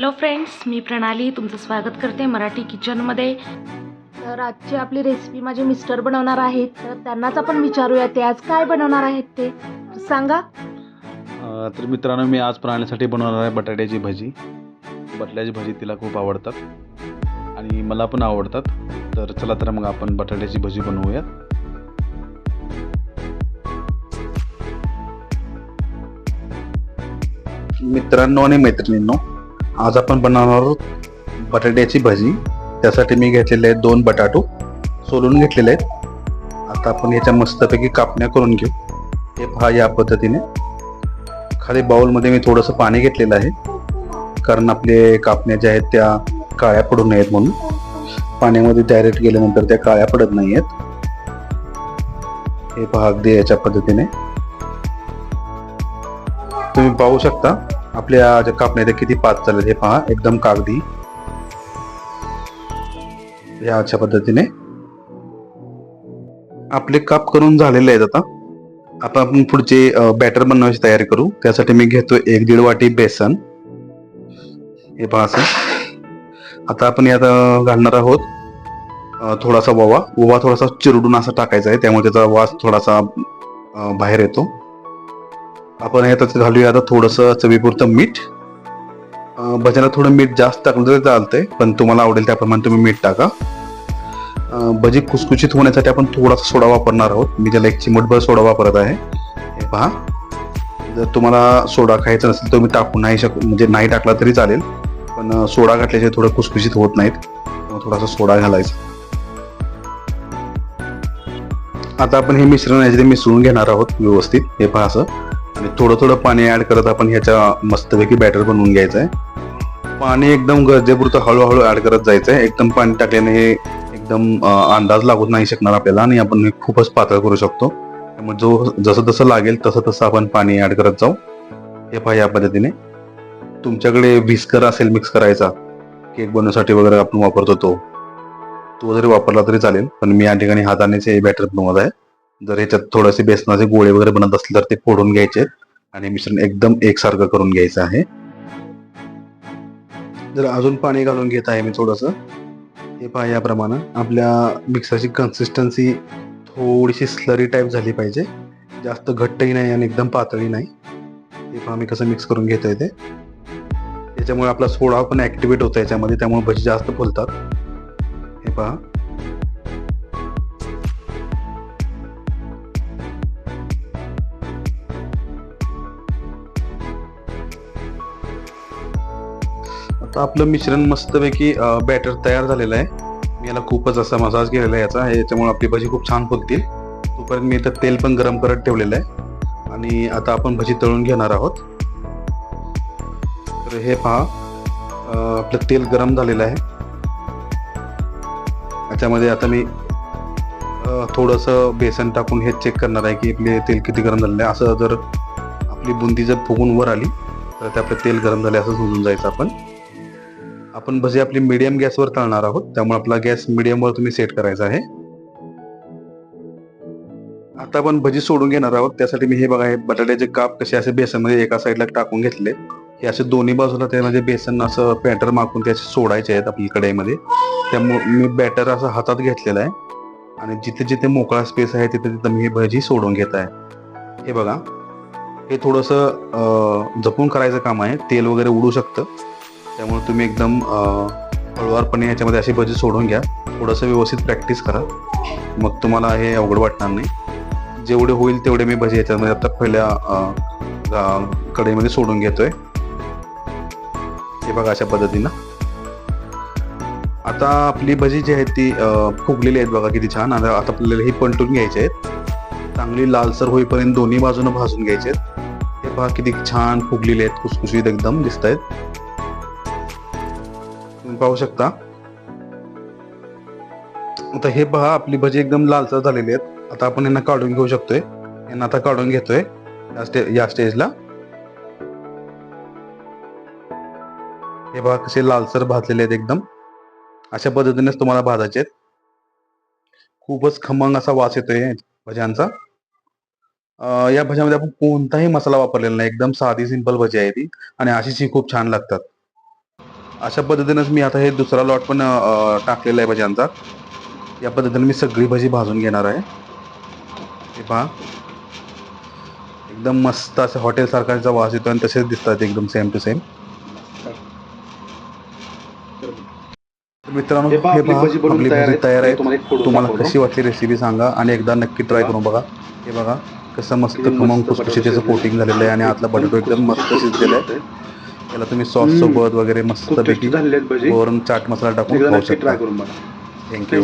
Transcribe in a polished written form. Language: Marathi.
हॅलो फ्रेंड्स, मी प्रणाली तुमचं स्वागत करते मराठी किचनमध्ये. तर आजची आपली रेसिपी माझे मिस्टर बनवणार आहेत, तर त्यांनाच आपण विचारूया ते आज काय बनवणार आहेत ते सांगा. तर मित्रांनो, मी आज प्रणालीसाठी बनवणार आहे बटाट्याची भाजी. बटाट्याची भाजी तिला खूप आवडतात आणि मला पण आवडतात. तर चला तर मग आपण बटाट्याची भाजी बनवूयात. मित्रांनो आणि मैत्रिणींनो, आज आपण बनवणार आहोत बटाट्याची भाजी. त्यासाठी मी घेतलेले आहेत 2 बटाटो सोलून घेतलेले आहेत. आता आपण याच्या मस्तपैकी कापण्या करून घेऊ. हे पहा, या पद्धतीने खाली बाउलमध्ये मी थोडंसं पाणी घेतलेलं आहे, कारण आपले कापण्या ज्या आहेत त्या काळ्या पडू नयेत म्हणून. पाण्यामध्ये डायरेक्ट गेल्यानंतर त्या काळ्या पडत नाही आहेत. हे पहा, अगदी याच्या पद्धतीने तुम्ही पाहू शकता आपल्या ज्या कापण्या त्या किती पातळ झाल्यात. हे पहा, एकदम कागदी. या अशा पद्धतीने आपले काप करून झालेले आहेत. आता आपण पुढचे बॅटर बनवण्याची तयारी करू. त्यासाठी मी घेतो 1-1.5 वाटी बेसन. हे पहा असं. आता आपण यात घालणार आहोत थोडासा ओवा थोडासा चिरडून असा टाकायचा आहे, त्यामुळे त्याचा वास थोडासा बाहेर येतो. आपण यात घालूया आता थोडंसं चवीपुरतं मीठ. भज्याला थोडं मीठ जास्त टाकलं तरी चालतंय, पण तुम्हाला आवडेल त्याप्रमाणे तुम्ही मीठ टाका. भजी खुसखुशीत होण्यासाठी आपण थोडासा सोडा वापरणार आहोत. मी त्याला 1 चिमूटभर सोडा वापरत आहे. हे पहा, जर तुम्हाला सोडा खायचा नसेल तर तुम्ही टाकू म्हणजे नाही टाकला तरी चालेल, पण सोडा घातल्याशिवाय थोडं खुसखुशीत होत नाहीत, त्यामुळे थोडासा सोडा घालायचा. आता आपण हे मिश्रण याच्यात मिसळून घेणार आहोत व्यवस्थित. हे पहा असं. आणि थोडं थोडं पाणी ऍड करत आपण ह्याच्या मस्तपैकी बॅटर बनवून घ्यायचं आहे. पाणी एकदम गरजेपुरतं हळूहळू ऍड करत जायचं आहे. एकदम पाणी टाकल्याने हे एकदम अंदाज लागू नाही शकणार आपल्याला आणि आपण खूपच पातळ करू शकतो. त्यामुळे जसं जसं लागेल तसं तसं आपण पाणी ऍड करत जाऊ. हे पहा, या पद्धतीने. तुमच्याकडे व्हिस्कर असेल मिक्स करायचा, केक बनवण्यासाठी वगैरे आपण वापरतो तो जरी वापरला तरी चालेल, पण मी या ठिकाणी हातानेच हे बॅटर बनवत आहे. जर ह्याच्यात थोडेसे बेसनाचे गोळे वगैरे बनत असले तर ते फोडून घ्यायचे आणि मिश्रण एकदम एकसारखं करून घ्यायचं आहे. जर अजून पाणी घालून घेत आहे मी थोडंसं. हे पहा, याप्रमाणे आपल्या मिक्सरची कन्सिस्टन्सी थोडीशी स्लरी टाईप झाली पाहिजे. जास्त घट्टही नाही आणि एकदम पातळी नाही. हे पहा मी कसं मिक्स करून घेतोय ते. त्याच्यामुळे आपला सोडा पण ऍक्टिव्हेट होतो याच्यामध्ये, त्यामुळे भजी जास्त फुलतात. हे पहा. आता आपलं मिश्रण मस्तपैकी बॅटर तयार झालेलं आहे. मी याला खूपच असा मसाज केलेला आहे याचा, याच्यामुळे आपली भजी खूप छान फुलतील. तोपर्यंत मी इथं तेल पण गरम करत ठेवलेलं आहे आणि आता आपण भजी तळून घेणार आहोत. तर हे पहा, आपलं तेल गरम झालेलं आहे. याच्यामध्ये आता मी थोडंसं बेसन टाकून हे चेक करणार आहे की आपले तेल किती गरम झालेलं आहे. असं जर आपली बुंदी जर फुगून वर आली तर ते आपलं तेल गरम झाले असं समजून जायचं. आपण भजी आपली मीडियम गॅसवर तळणार आहोत, त्यामुळे आपला गॅस मीडियमवर तुम्ही सेट करायचा आहे. आता आपण भजी सोडून घेणार आहोत. त्यासाठी मी हे बघा, हे बटाट्याचे काप कसे असे बेसनमध्ये एका साईडला टाकून घेतले. हे असे दोन्ही बाजूला त्यामध्ये बेसन असं बॅटर मागून ते असे सोडायचे आहेत आपल्या कढईमध्ये. त्यामुळे मी बॅटर असं हातात घेतलेलं आहे आणि जिथे जिथे मोकळा स्पेस आहे तिथे तिथे मी हे भजी सोडून घेत आहे. हे बघा, हे थोडंसं जपून करायचं काम आहे. तेल वगैरे उडू शकतं, त्यामुळे तुम्ही एकदम हळुवारपणे याच्यामध्ये अशी भजी सोडून घ्या. थोडंसं व्यवस्थित प्रॅक्टिस करा, मग तुम्हाला हे अवघड वाटणार नाही. जेवढे होईल तेवढे मी भजी याच्यामध्ये आता पहिल्या कढईमध्ये सोडून घेतोय. हे बघा, अशा पद्धतीनं. आता आपली भजी जी आहेत ती फुगलेली आहेत बघा किती छान. आता आपल्याला ही पलटून घ्यायची आहेत. चांगली लालसर होईपर्यंत दोन्ही बाजूनं भाजून घ्यायचे आहेत. हे पहा किती छान फुगलेले आहेत, खुसखुशीत एकदम दिसत आहेत. तुम्ही पाहू शकता. आता हे पहा, आपली भजी एकदम लालसर झालेली आहेत. आता आपण यांना काढून घेऊ शकतोय. यांना आता काढून घेतोय या स्टेजला. हे पहा कसे लालसर भाजलेले आहेत एकदम. अशा पद्धतीनेच तुम्हाला भाजायचे आहेत. खूपच खमंग असा वास येतोय भज्यांचा. या भज्यामध्ये आपण कोणताही मसाला वापरलेला नाही. एकदम साधी सिंपल भजी आहे ती आणि अशीच ही खूप छान लागतात. अशा पद्धतीनेच मी आता हे दुसरा लॉट पण टाकलेला आहे भज्यांचा. या पद्धतीने मी सगळी भजी भाजून घेणार आहे. हे पहा, एकदम मस्त असं हॉटेल सारखा वास येतो आणि तसेच दिसतात एकदम सेम टू सेम. मित्रांनो, हे पहा आपली भजी तयार आहे. तुम्हाला कशी वाटली रेसिपी सांगा आणि एकदा नक्की ट्राय करून बघा. हे बघा कसं मस्त खमंग खुसखुशीत त्याचं कोटिंग झालेलं आहे आणि आतला बटाटो एकदम मस्त शिजलेला आहे. याला तुम्ही सॉस सोबत वगैरे मस्त पैकी वरून चाट मसाला टाकून खाऊ शकता. थँक्यू.